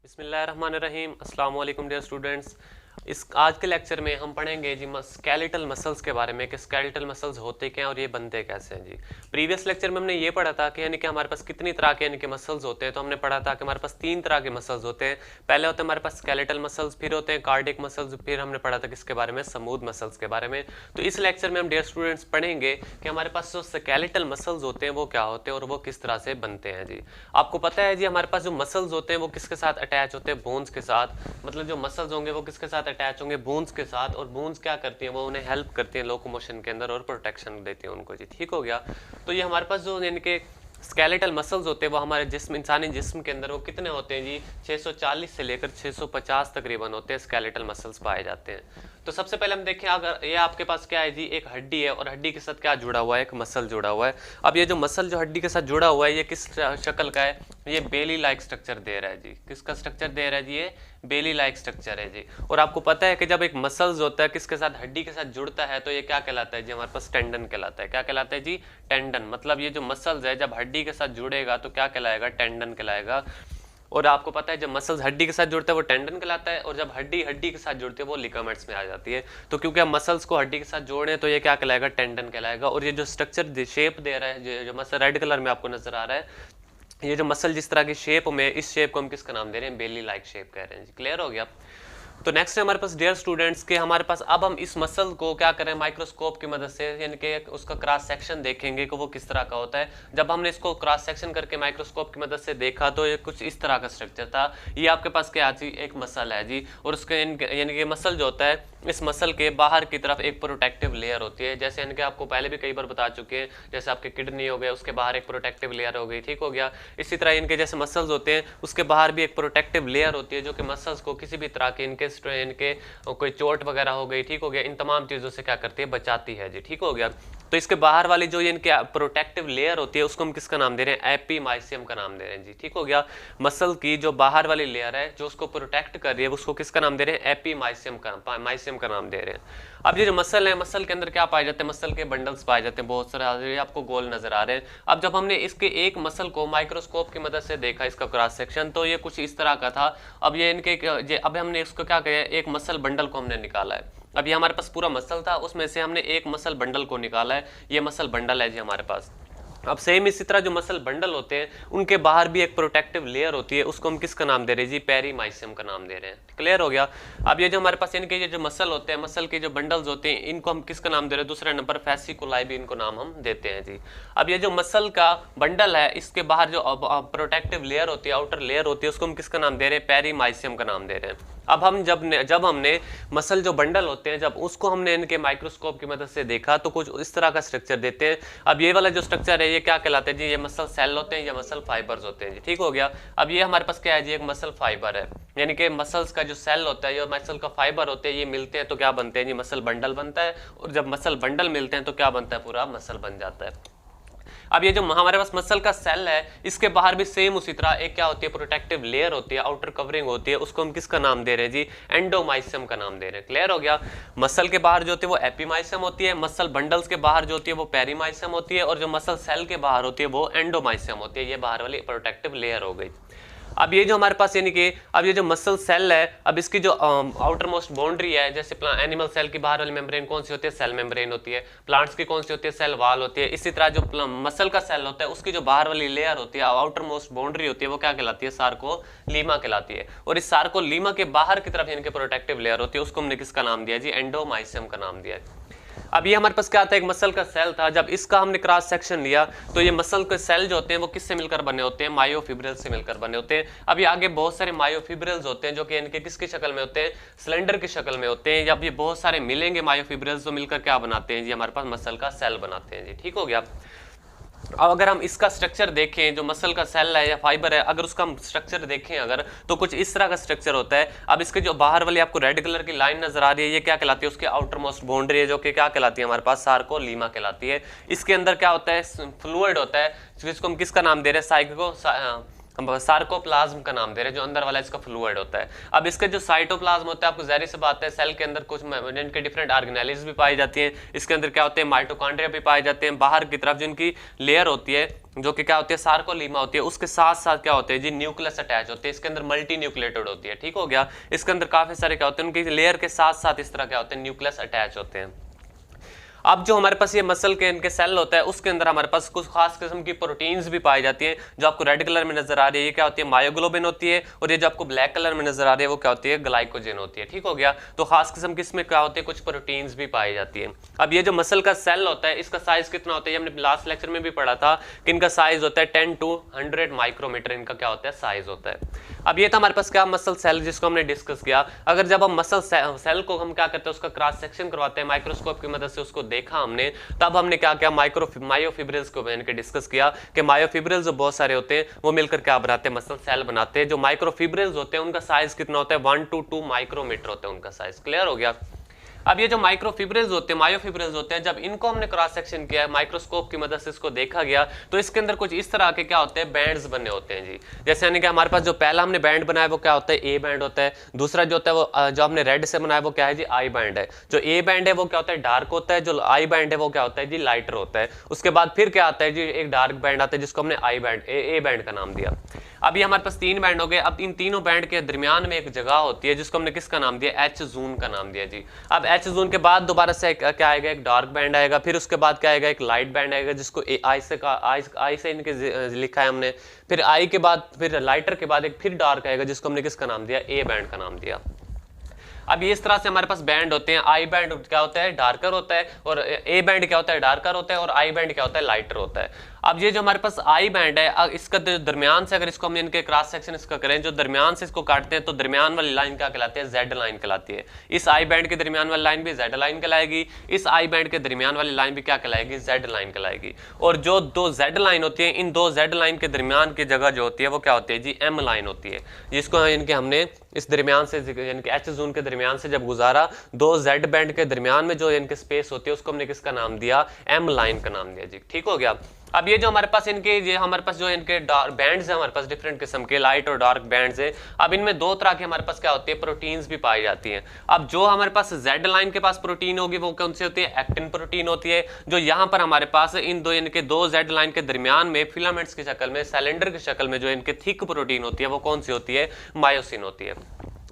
बिस्मिल्लाहिर्रहमानिर्रहीम। अस्सलाम वालेकुम डियर स्टूडेंट्स। इस आज के लेक्चर में हम पढ़ेंगे जी स्केलेटल मसल्स के बारे में कि स्केलेटल मसल्स होते क्या हैं और ये बनते कैसे हैं जी। प्रीवियस लेक्चर में हमने ये पढ़ा था कि यानी कि हमारे पास कितनी तरह के यानी कि मसल्स होते हैं। तो हमने पढ़ा था कि हमारे पास 3 तरह के मसल्स होते हैं। पहले होते हैं हमारे पास स्केलेटल मसल्स, फिर होते हैं कार्डियक मसल्स, फिर हमने पढ़ा था किसके बारे में, स्मूथ मसल्स के बारे में। तो इस लेक्चर में हम डियर स्टूडेंट्स पढ़ेंगे कि हमारे पास जो स्केलेटल मसल्स होते हैं वो क्या होते हैं और वो किस तरह से बनते हैं जी। आपको पता है जी हमारे पास जो मसल्स होते हैं वो किसके साथ अटैच होते हैं, बोन्स के साथ। मतलब जो मसल्स होंगे वो किसके साथ अटैच होंगे, बोन्स के साथ। और बोन्स क्या करती हैं, वो उन्हें हेल्प करती हैं लोकोमोशन के अंदर और प्रोटेक्शन देती हैं उनको जी। ठीक हो गया। तो ये हमारे पास जो यानी कि स्केलेटल मसल्स होते हैं वो हमारे जिस्म, इंसानी जिस्म के अंदर वो कितने होते हैं जी, 640 से लेकर 650 तकरीबन होते हैं स्केलेटल मसल्स पाए जाते हैं। तो सबसे पहले हम देखें, अगर ये आपके पास क्या है जी, एक हड्डी है और हड्डी के साथ क्या जुड़ा हुआ है, एक मसल जुड़ा हुआ है। अब ये जो मसल जो हड्डी के साथ जुड़ा हुआ है ये किस शक्ल का है, ये बेली लाइक स्ट्रक्चर दे रहा है जी। किसका स्ट्रक्चर दे रहा है जी, ये बेली लाइक स्ट्रक्चर है जी। और आपको पता है कि जब एक मसल्स होता है किसके साथ, हड्डी के साथ जुड़ता है तो ये क्या कहलाता है जी, हमारे पास टेंडन कहलाता है। क्या कहलाता है जी, टेंडन। मतलब ये जो मसल्स है जब हड्डी के साथ जुड़ेगा तो क्या कहलाएगा, टेंडन कहलाएगा। और आपको पता है जब मसल्स हड्डी के साथ जुड़ता है वो टेंडन कहलाता है, और जब हड्डी हड्डी के साथ जुड़ती है वो लिगामेंट्स में आ जाती है। तो क्योंकि हम मसल्स को हड्डी के साथ जोड़े तो ये क्या कहलाएगा, टेंडन कहलाएगा। और ये जो स्ट्रक्चर शेप दे रहा है, जो मसल रेड कलर में आपको नजर आ रहा है, ये जो मसल जिस तरह की शेप में, इस शेप को हम किसका नाम दे रहे हैं, बेली लाइक शेप कह रहे हैं जी। क्लियर हो गया। तो नेक्स्ट है हमारे पास डियर स्टूडेंट्स के हमारे पास अब हम इस मसल को क्या करें, माइक्रोस्कोप की मदद से यानी कि उसका क्रॉस सेक्शन देखेंगे कि वो किस तरह का होता है। जब हमने इसको क्रॉस सेक्शन करके माइक्रोस्कोप की मदद से देखा तो ये कुछ इस तरह का स्ट्रक्चर था। ये आपके पास क्या जी, एक मसल है जी। और उसके यानी कि मसल जो होता है, इस मसल के बाहर की तरफ एक प्रोटेक्टिव लेयर होती है। जैसे यानी कि आपको पहले भी कई बार बता चुके हैं, जैसे आपके किडनी हो गए उसके बाहर एक प्रोटेक्टिव लेयर हो गई। ठीक हो गया। इसी तरह इनके जैसे मसल्स होते हैं उसके बाहर भी एक प्रोटेक्टिव लेयर होती है जो कि मसल्स को किसी भी तरह के इनके कोई चोट वगैरह हो गई, ठीक हो गया, इन तमाम चीजों से क्या करती है, बचाती है जी। ठीक हो गया। तो इसके बाहर वाली जो ये इनके प्रोटेक्टिव लेयर होती है उसको हम किसका नाम दे रहे हैं, एपीमाइसियम का नाम दे रहे हैं जी। ठीक हो गया। मसल की जो बाहर वाली लेयर है जो उसको प्रोटेक्ट कर रही है उसको किसका नाम दे रहे हैं, एपीमाइसियम का नाम दे रहे हैं। अब ये जो मसल है, मसल के अंदर क्या पाए जाते हैं, मसल के बंडल्स पाए जाते हैं बहुत सारे, आपको गोल नजर आ रहे हैं। अब जब हमने इसके एक मसल को माइक्रोस्कोप की मदद से देखा, इसका क्रॉस सेक्शन, तो ये कुछ इस तरह का था। अब ये इनके अब हमने इसको क्या किया, एक मसल बंडल को हमने निकाला है। अब ये हमारे पास पूरा मसल था, उसमें से हमने एक मसल बंडल को निकाला है। ये मसल बंडल है जी हमारे पास। अब सेम इसी तरह जो मसल बंडल होते हैं उनके बाहर भी एक प्रोटेक्टिव लेयर होती है, उसको हम किसका नाम दे रहे हैं जी, पेरीमाइसियम का नाम दे रहे हैं। क्लियर हो गया। अब ये जो हमारे पास इनके ये जो मसल होते हैं, मसल के जो बंडल्स होते हैं, इनको हम किसका नाम दे रहे हैं, दूसरे नंबर फैसिकुलाई भी इनको नाम हम देते हैं जी। अब ये जो मसल का बंडल है इसके बाहर जो प्रोटेक्टिव लेयर होती है, आउटर लेयर होती है, उसको हम किसका नाम दे रहे हैं, पेरीमाइसियम का नाम दे रहे हैं। अब हम जब हमने मसल जो बंडल होते हैं जब उसको हमने इनके माइक्रोस्कोप की मदद से देखा तो कुछ इस तरह का स्ट्रक्चर देते हैं। अब ये वाला जो स्ट्रक्चर है ये क्या कहलाते हैं जी, ये मसल सेल होते हैं या मसल फाइबर्स होते हैं जी। ठीक हो गया। अब ये हमारे पास क्या है जी, एक मसल फाइबर है, यानी कि मसल्स का जो सेल होता है या मसल का फाइबर होते हैं, ये मिलते हैं तो क्या बनते हैं जी, मसल बंडल बनता है। और जब मसल बंडल मिलते हैं तो क्या बनता है, पूरा मसल बन जाता है। अब ये जो हमारे पास मसल का सेल है इसके बाहर भी सेम उसी तरह एक क्या होती है, प्रोटेक्टिव लेयर होती है, आउटर कवरिंग होती है, उसको हम किसका नाम दे रहे हैं जी, एंडोमाइसियम का नाम दे रहे हैं। क्लियर हो गया। मसल के बाहर जो होती है वो एपीमाइसियम होती है, मसल बंडल्स के बाहर जो होती है वो पेरीमाइसियम होती है, और जो मसल सेल के बाहर होती है वो एंडोमाइसियम होती है। ये बाहर वाली प्रोटेक्टिव लेयर हो गई। अब ये जो हमारे पास यानी कि अब ये जो मसल सेल है, अब इसकी जो आउटर मोस्ट बाउंड्री है, जैसे एनिमल सेल की बाहर वाली मेम्ब्रेन कौन सी होती है, सेल मेम्ब्रेन होती है। प्लांट्स की कौन सी होती है, सेल वॉल होती है। इसी तरह जो मसल का सेल होता है उसकी जो बाहर वाली लेयर होती है, आउटर मोस्ट बाउंड्री होती है, वो क्या कहलाती है, सार्कोलीमा कहलाती है। और इस सार्कोलीमा के बाहर की तरफ यानी कि प्रोटेक्टिव लेयर होती है, उसको हमने किसका नाम दिया जी, एंडोमाइसियम का नाम दिया है। अब ये हमारे पास क्या था, एक मसल का सेल था। जब इसका हमने क्रॉस सेक्शन लिया तो ये मसल के सेल जो होते हैं वो किससे मिलकर बने होते हैं, मायोफिब्रिल्स से मिलकर बने होते हैं। अब ये आगे बहुत सारे मायोफिब्रिल्स होते हैं जो कि इनके किसकी शक्ल में होते हैं, सिलेंडर की शक्ल में होते हैं। जब ये बहुत सारे मिलेंगे मायोफिब्रिल्स तो मिलकर क्या बनाते हैं जी, हमारे पास मसल का सेल बनाते हैं जी। ठीक हो गया। अब अगर हम इसका स्ट्रक्चर देखें, जो मसल का सेल है या फाइबर है, अगर उसका हम स्ट्रक्चर देखें अगर, तो कुछ इस तरह का स्ट्रक्चर होता है। अब इसके जो बाहर वाली आपको रेड कलर की लाइन नजर आ रही है, ये क्या कहलाती है, उसके आउटर मोस्ट बाउंड्री है जो कि क्या कहलाती है, हमारे पास सार्कोलीमा कहलाती है। इसके अंदर क्या होता है, फ्लूइड होता है जिसको हम किसका नाम दे रहे हैं, हम सार्कोप्लाज्म का नाम दे रहे हैं, जो अंदर वाला इसका फ्लूइड होता है। अब इसके जो साइटोप्लाज्म होता है, आपको जाहिर सी बात है सेल के अंदर कुछ जिनके डिफरेंट ऑर्गेनेल्स भी पाई जाती हैं। इसके अंदर क्या होते हैं, माइटोकॉन्ड्रिया भी पाए जाते हैं। बाहर की तरफ जिनकी लेयर होती है जो कि क्या होती है, सार्कोलीमा होती है, उसके साथ साथ क्या होते हैं जी, न्यूक्लियस अटैच होते हैं। इसके अंदर मल्टी न्यूक्लिएटेड होती है, ठीक हो गया। इसके अंदर काफी सारे क्या होते हैं, उनकी लेयर के साथ साथ इस तरह क्या होते हैं, न्यूक्लियस अटैच होते हैं। अब जो हमारे पास ये मसल के इनके सेल होता है, उसके अंदर हमारे पास कुछ खास किस्म की प्रोटीन्स भी पाई जाती हैं, जो आपको रेड कलर में नजर आ रही है, ये क्या होती है, मायोग्लोबिन होती है। और ये जो आपको ब्लैक कलर में नजर आ रही है, वो क्या होती है, ग्लाइकोजन होती है, ठीक हो गया। तो खास किस्म की इसमें क्या होती है, कुछ प्रोटीन्स भी पाई जाती है। अब ये जो मसल का सेल होता है, इसका साइज कितना होता है, ये हमने लास्ट लेक्चर में भी पढ़ा था कि इनका साइज होता है 10 to 100 माइक्रोमीटर, इनका क्या होता है, साइज होता है। अब ये था हमारे पास क्या, मसल सेल, जिसको हमने डिस्कस किया। अगर जब हम मसल सेल को हम क्या करते हैं, उसका क्रॉस सेक्शन करवाते हैं माइक्रोस्कोप की मदद से, उसको देखा हमने, तब हमने क्या किया, मायोफिब्रिल्स को मैंने डिस्कस किया कि मायोफिब्रिल्स जो बहुत सारे होते हैं वो मिलकर क्या बनाते हैं, मसल सेल बनाते हैं। जो माइक्रोफिब्रिल्स होते हैं उनका साइज कितना होता है, 1 to 2 माइक्रोमीटर होता है उनका साइज। क्लियर हो गया। अब ये जो माइक्रोफिब्रिल्स होते हैं, मायोफिब्रिल्स होते हैं, जब इनको हमने क्रॉस सेक्शन किया है माइक्रोस्कोप की मदद से, इसको देखा गया, तो इसके अंदर कुछ इस तरह के क्या होते हैं, बैंड्स बने होते हैं जी। जैसे यानी कि हमारे पास जो पहला हमने बैंड बनाया वो क्या होता है, ए बैंड होता है। दूसरा जो होता है वो जो हमने रेड से बनाया वो क्या है जी, आई बैंड है। जो ए बैंड है वो क्या होता है, डार्क होता है। जो आई बैंड है वो क्या होता है जी, लाइटर होता है। उसके बाद फिर क्या आता है जी, एक डार्क बैंड आता है, जिसको हमने आई बैंड, ए बैंड का नाम दिया। अब ये हमारे पास 3 बैंड हो गए। अब इन तीनों बैंड के दरमियान में एक जगह होती है जिसको हमने किसका नाम दिया, एच जोन का नाम दिया जी। अब एच जोन के बाद दोबारा से क्या आएगा, एक डार्क बैंड आएगा। फिर उसके बाद क्या आएगा, एक लाइट बैंड आएगा, जिसको आई से इनके लिखा है हमने। फिर आई के बाद, फिर लाइटर के बाद एक फिर डार्क आएगा, जिसको हमने किसका नाम दिया, ए बैंड का नाम दिया। अब ये इस तरह से हमारे पास बैंड होते हैं। आई बैंड क्या होता है, डार्कर होता है, और ए बैंड क्या होता है, डार्कर होता है, और आई बैंड क्या होता है, लाइटर होता है। अब ये जो हमारे पास आई बैंड है, इसका दरमियान से अगर इसको हम इनके क्रॉस सेक्शन इसका करें, जो दरमियान से इसको काटते हैं, तो दरमियान वाली लाइन क्या कहलाती है, जेड लाइन कहलाती है। इस आई बैंड के दरमियान वाली लाइन भी जेड लाइन कहलाएगी, इस आई बैंड के दरमियान वाली लाइन भी क्या कहलाएगी, जेड लाइन कहलाएगी। और जो दो जेड लाइन होती है, इन दो जेड लाइन के दरमियान की जगह जो होती है वो क्या होती है जी, एम लाइन होती है, जिसको इनके हमने इस दरमियान से यानी कि एच जोन के दरमियान से जब गुजारा, दो जेड बैंड के दरमियान में जो इनके स्पेस होती है, उसको हमने किसका नाम दिया, एम लाइन का नाम दिया जी। ठीक हो गया। अब ये जो हमारे पास इनके, ये हमारे पास जो इनके बैंड्स हैं, हमारे पास डिफरेंट किस्म के लाइट और डार्क बैंड्स हैं। अब इनमें दो तरह के हमारे पास क्या होती है, प्रोटीन्स भी पाई जाती हैं। अब जो हमारे पास जेड लाइन के पास प्रोटीन होगी वो कौन सी होती है, एक्टिन प्रोटीन होती है। जो यहाँ पर हमारे पास इन दो इनके दो जेड लाइन के दरमियान में फिलामेंट्स की शक्ल में, सिलेंडर की शक्ल में जो इनके थिक प्रोटीन होती है, वो कौन सी होती है, मायोसिन होती है।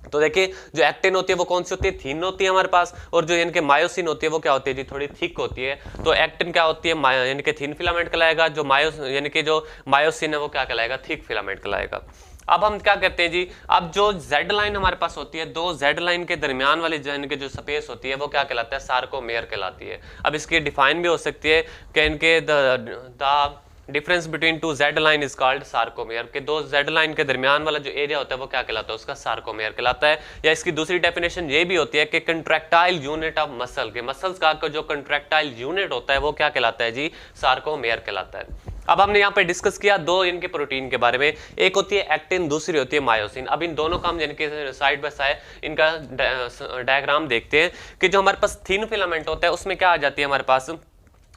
तो देखिए जो एक्टिन होती है वो कौन सी होती है, थीन होती है हमारे पास, और जो इनके मायोसिन होती है वो क्या होती है जी, थोड़ी थिक होती है। तो एक्टिन क्या होती है, यानी कि थीन फिलामेंट कहलाएगा, जो यानी कि जो मायोसिन है वो क्या कहलाएगा, थिक फिलामेंट कहलाएगा। अब हम क्या करते हैं जी, अब जो जेड लाइन हमारे पास होती है, दो जेड लाइन के दरमियान वाली जो इनके जो स्पेस होती है वो क्या कहलाता है, सार्कोमेयर कहलाती है। अब इसकी डिफाइन भी हो सकती है कि इनके the difference between two Z line is called sarcomere, के दो जेड लाइन के दरमियान वाला जो एरिया होता है वो क्या कहलाता है, उसका सार्कोमेयर कहलाता है। या इसकी दूसरी डेफिनेशन ये भी होती है कि कंट्रैक्टाइल यूनिट ऑफ मसल, के मसल्स का जो कंट्रैक्टाइल यूनिट होता है वो क्या कहलाता है जी, सार्कोमेयर कहलाता है। अब हमने यहाँ पे डिस्कस किया दो इनके प्रोटीन के बारे में, एक होती है एक्टिन, दूसरी होती है मायोसिन। अब इन दोनों का हम इनके साइड बाय साइड इनका डायग्राम देखते हैं कि जो हमारे पास थिन फिलामेंट होता है उसमें क्या आ जाती है हमारे पास,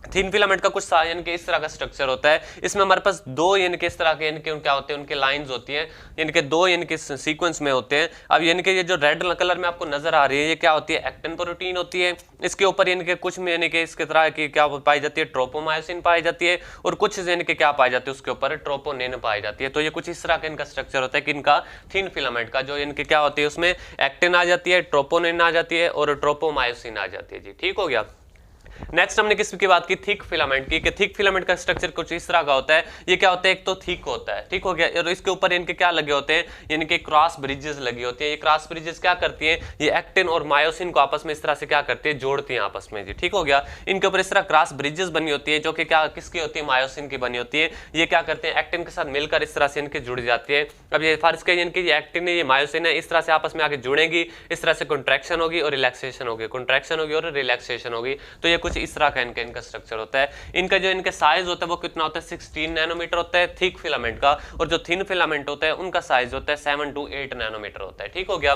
थिन फिलामेंट का कुछ यानी कि इस तरह का स्ट्रक्चर होता है। इसमें हमारे पास दो यानी कि इस तरह के यानी कि क्या होते हैं, उनके लाइंस होती हैं, यानी कि दो यानी कि सीक्वेंस में होते हैं। अब यानी कि ये जो रेड कलर में आपको नजर आ रही है, ये क्या होती है, एक्टिन प्रोटीन होती है। इसके ऊपर यानी कि कुछ में यानी कि इसके तरह की क्या पाई जाती है, ट्रोपोमायोसिन पाई जाती है, और कुछ यानी कि क्या पाई जाती है, उसके ऊपर ट्रोपोनिन पाई जाती है। तो ये कुछ इस तरह का इनका स्ट्रक्चर होता है कि इनका थिन फिलामेंट का जो इनके क्या होती है, उसमें एक्टिन आ जाती है, ट्रोपोनिन आ जाती है, और ट्रोपोमायोसिन आ जाती है जी। ठीक हो गया। नेक्स्ट हमने किसकी बात की, थिक फिलामेंट की, कि थिक फिलामेंट का स्ट्रक्चर कुछ इस तरह का होता है। ये क्या होता है, एक तो थिक होता है, ठीक हो गया, और इसके ऊपर इनके क्या लगे होते हैं, यानी कि क्रॉस ब्रिजेस लगी होती है। ये क्रॉस ब्रिजेस क्या करती हैं, ये एक्टिन और मायोसिन को आपस में इस तरह से क्या करती है, जोड़ती हैं आपस में जी। ठीक हो गया। इनके ऊपर इस तरह क्रॉस ब्रिजेस बनी होती है, जो कि क्या किसकी होती है, मायोसिन की बनी होती है। ये क्या करते हैं, एक्टिन के साथ मिलकर इस तरह से इनके जुड़ जाती है। अब ये फर्ज करिए इनकी ये एक्टिन है, ये मायोसिन है, इस तरह से आपस में आगे जुड़ेंगी, इस तरह से कॉन्ट्रैक्शन होगी और रिलैक्सेशन होगी, कॉन्ट्रैक्शन होगी और रिलैक्सेशन होगी। तो ये कुछ इस तरह का इनका स्ट्रक्चर होता है। इनका जो इनका साइज होता है वो कितना होता है, 16 नैनोमीटर होता है थिक फिलामेंट का, और जो थिन फिलामेंट होता है उनका साइज होता है 7 to 8 नैनोमीटर होता है। ठीक हो गया।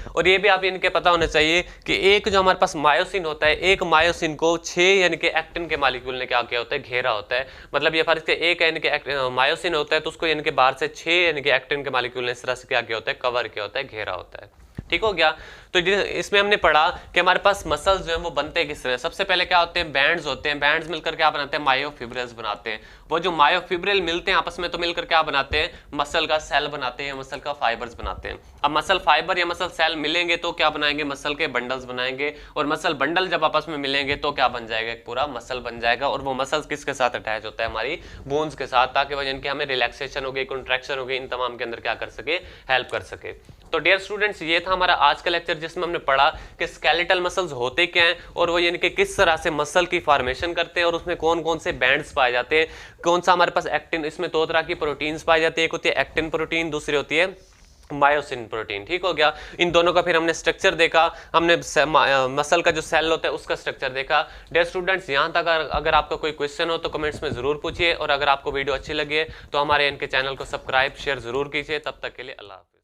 और ये भी आप इनके पता होना चाहिए कि एक जो हमारे पास मायोसिन होता है, एक मायोसिन को 6 यानी कि एक्टिन के मॉलिक्यूल ने क्या किया होता है, घेरा होता है। मतलब ये फर्ज के एक यानी कि मायोसिन होता है तो उसको यानी कि बाहर से 6 यानी कि एक्टिन के मॉलिक्यूल ने इस तरह से क्या किया होता है, कवर किया होता है, घेरा होता है। ठीक हो गया। तो इसमें हमने पढ़ा कि हमारे पास मसल्स जो है वो बनते हैं किस तरह। सबसे पहले क्या होते हैं, बैंड्स होते हैं। बैंड्स मिलकर क्या बनाते हैं, मायोफिब्रिल्स बनाते हैं। वो जो मायोफिब्रिल मिलते हैं आपस में तो मिलकर क्या बनाते हैं, मसल का सेल बनाते हैं, मसल का फाइबर्स बनाते हैं। अब मसल फाइबर या मसल सेल मिलेंगे तो क्या बनाएंगे, मसल के बंडल्स बनाएंगे। और मसल बंडल जब आपस में मिलेंगे तो क्या बन जाएगा, एक पूरा मसल बन जाएगा। और वो मसल्स किसके साथ अटैच होता है, हमारी बोन्स के साथ, ताकि वजन के हमें रिलैक्सेशन हो गई, कॉन्ट्रैक्शन हो गई, इन तमाम के अंदर क्या कर सके, हेल्प कर सके। तो डियर स्टूडेंट्स, ये था हमारा आज का लेक्चर जिसमें हमने पढ़ा कि स्केलेटल मसल्स होते क्या हैं और वो यानी कि किस तरह से मसल की फॉर्मेशन करते हैं और उसमें कौन कौन से बैंड्स पाए जाते हैं, कौन सा हमारे पास एक्टिन, इसमें दो तरह की प्रोटीन्स पाई जाती है, एक होती है एक्टिन प्रोटीन, दूसरी होती है मायोसिन प्रोटीन। ठीक हो गया। इन दोनों का फिर हमने स्ट्रक्चर देखा, हमने मसल का जो सेल होता है उसका स्ट्रक्चर देखा। डियर स्टूडेंट्स, यहाँ तक अगर आपका कोई क्वेश्चन हो तो कमेंट्स में जरूर पूछिए, और अगर आपको वीडियो अच्छी लगी है तो हमारे इनके चैनल को सब्सक्राइब शेयर जरूर कीजिए। तब तक के लिए अल्लाह हाफिज़।